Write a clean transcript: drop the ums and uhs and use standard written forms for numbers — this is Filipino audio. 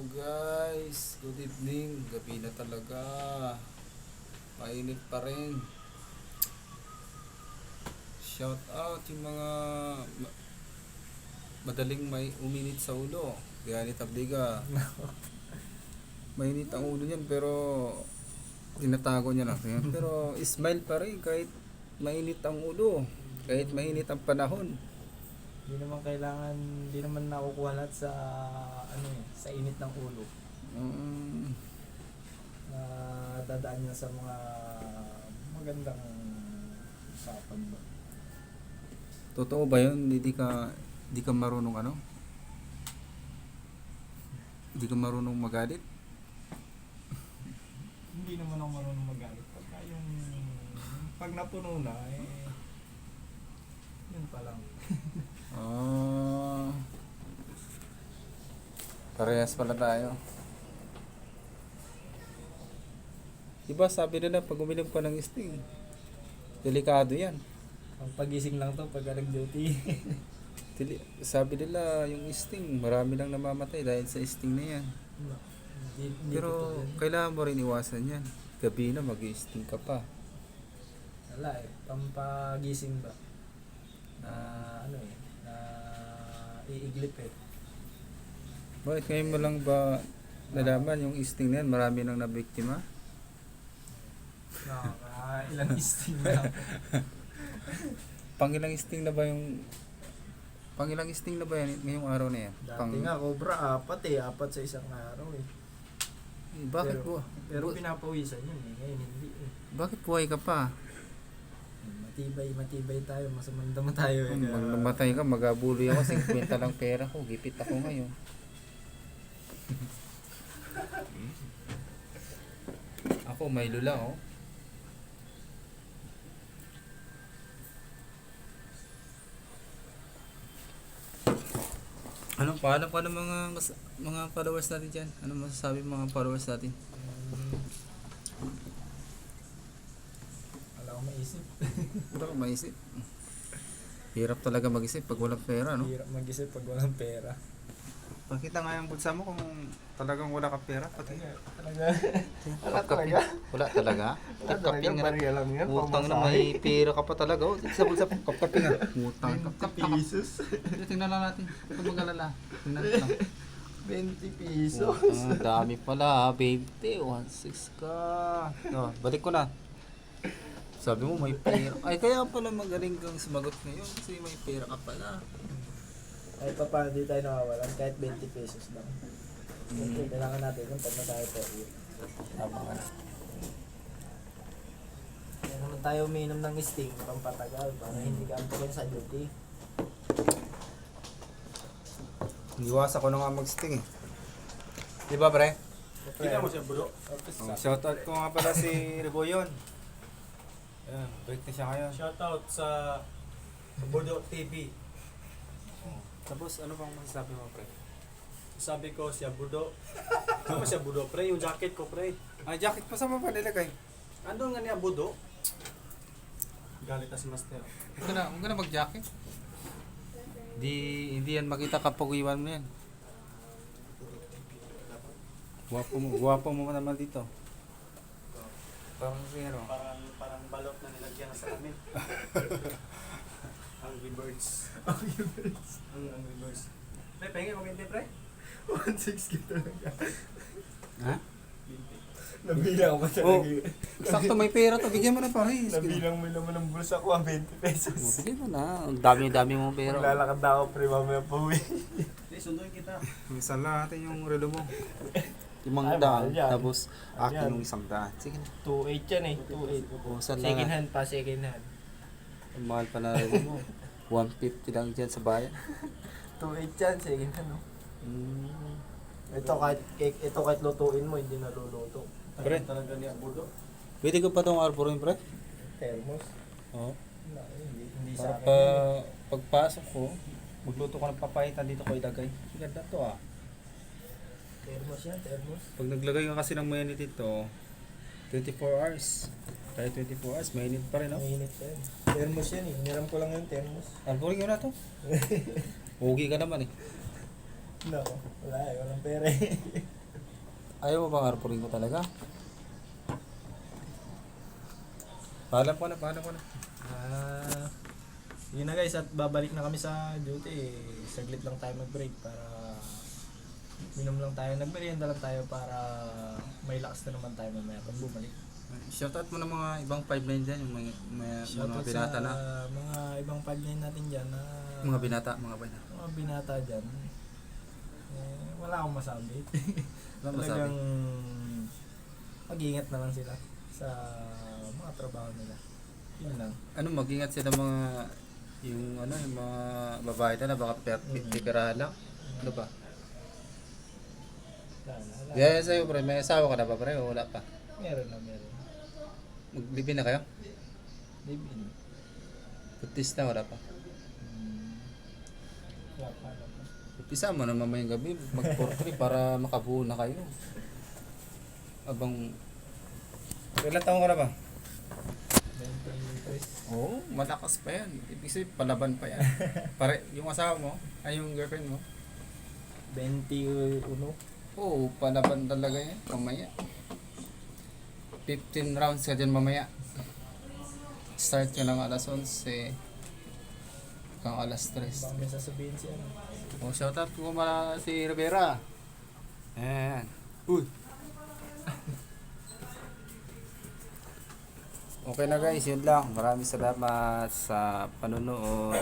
Guys, good evening. Gabi na talaga. Mainit pa rin. Shout out yung mga madaling may uminit sa ulo. Kaya ni Tabliga. Mainit ang ulo niyan pero tinatago niya lang. Pero smile pa rin kahit mainit ang ulo. Kahit mainit ang panahon. Hindi naman nakukuha lahat sa sa init ng ulo. Na dadaan niya sa mga magandang usapan ba. Totoo ba yun? Hindi ka marunong ano? Hindi ka marunong magalit? Hindi naman ako marunong magalit pagka yung pag napuno na yun pa lang. Parehas pala tayo. Diba sabi nila pag uminom pa ng sting, delikado yan. Ang pagising lang to pag nag-duty. Sabi nila yung sting, marami lang namamatay dahil sa sting na yan. Pero kailangan mo rin iwasan yan. Gabi na mag-sting ka pa. Wala pampagising ba? Na na iiglip Bakit ngayon mo lang ba nalaman yung sting na yan, marami nang nabiktima? Ilang sting na. Pangilang sting na ba yan ngayong araw na yan? Dati nga cobra 4 sa isang araw Bakit pero pinapawisan yun ngayon hindi Bakit buhay ka pa? Matibay tayo, masamandama tayo Pag namatay ka, magabuloy ako, 50 lang pera ko, gipit ako ngayon. Ako, may lula Anong paalam pa ng mga followers natin dyan? Anong masasabi ng mga followers natin? Wala akong maisip. Wala akong maisip. Hirap talaga mag-isip pag walang pera, no? Hirap mag-isip pag walang pera. Pakita nga yung bulsa mo kung talagang wala ka pera. Pati Talaga? Wala talaga? Wala talaga? Wala talaga, bariya lang yan. Utang na may pera ka pa talaga. Sa bulsa, kapkapin nga. Utang. 20 pesos. Tingnan lang natin. Huwag mag-alala. Tingnan lang. 20 pesos. Ang dami pala. 20. 1.6 ka. No, balik ko na. Sabi mo may pera. Ay, kaya pala magaling kang sumagot ngayon kasi may pera ka pala. Kahit pa paano di tayo nawawalan, kahit 20 pesos lang. Okay, kailangan natin yung pag masahe po. Tama ka. Kaya naman tayo uminom ng sting, pampatagal, para hindi ka antukin sa duty. Iwasan ko na nga mag-sting Di ba, pre? Kita mo siya, bro. Shoutout ko nga pala si Reboyon. Ayan, break na siya ngayon. Shoutout sa Budo TV. Tapos, ano bang masasabi mo, pre? Sabi ko siya Budo. Ano siya Budo, pre? Yung jacket ko, pre. Ay, jacket pa sa pa nilagay. Ano nga niya Budo? Galit na si Master. Huwag ka na mag-jacket. Hindi yan makita kapag iwan mo yan. Guwapo mo naman dito. Parang zero. Parang balot na nilagyan sa amin. Angry Birds. Angry Birds. Pre, pengen ko 20, pre? 1.6 kita lang. Ha? Nabilang ko Oh, talaga. sakto may pera to. Bigyan mo na pare. Nabilang mo naman ng bulsa ko, 20 pesos. Bigyan mo na. Ang dami mo pera. Maglalakad na ako, pre, mamaya pa uwi. Sunduin kita. Minsan lang natin yung relo mo. Limang Ay, daan. mahal yan. Tapos, Mahal akin yan. yung 100. Sige na. 2.8 yan eh, 2.8. O, saan Second lang? hand pa, second hand. Ang mahal pa na relo mo. 150 lang dyan sa bayan. 2.8 yan, second hand, no? Ito kahit lutuin mo, hindi naluluto. Pre. Talaga niya Budo. Pwede ko pa itong arborin, pre? Thermos. Oo. Hindi sa Para akin. pagpasok ko, magluto ko ng papaitan dito ko ilagay. Ganda to Thermos yan, thermos. Pag naglagay ka kasi ng mainit dito, 24 hours. Kahit 24 hours, mainit pa rin, no? Mainit pa yan. Thermos yan eh. Hiniram ko lang yung thermos. Arborin ko na to. Hugi ka naman eh. No, wala eh. Walang pera eh. Ayaw mo bang arpurin ko talaga? Paalam ko na. Yun na guys, at babalik na kami sa duty. Saglit lang tayo mag-break para minom lang tayo, nagmerienda lang tayo para may lakas na naman tayo mamaya pag bumalik. Shoutout mo ng mga ibang 5-9 dyan, yung mga Shoutout binata sa na. mga ibang pagline natin dyan na Mga binata. mga binata dyan. Wala akong masabi. Wala masabi. Talagang mag-ingat na lang sila sa mga trabaho nila. Yun lang. Ano, mag-ingat sila yung mga babae na baka pipirahan lang. Ano ba? Wala. Gaya sa'yo, pre, may asawa ka na ba, pre, o wala pa? Meron. Maglibin na kayo? Live in. Putis na, wala pa. Wala pa. Umpisa mo na mamayang gabi, mag-portrait para makabuo na kayo. Abang... Ilan taon ka na ba? 23. Oo, malakas pa yan. Ibig sabihin, palaban pa yan. Yung asawa mo, ay yung girlfriend mo, 21. oo, palaban talaga yan, mamaya. 15 rounds ka dyan mamaya. Start ka ng alas 11, hanggang alas 3. Baka may sasabihin siya. Oh, shoutout ko si Rivera. Ayan. Uy. Okay na guys, yun lang. Maraming salamat sa panonood.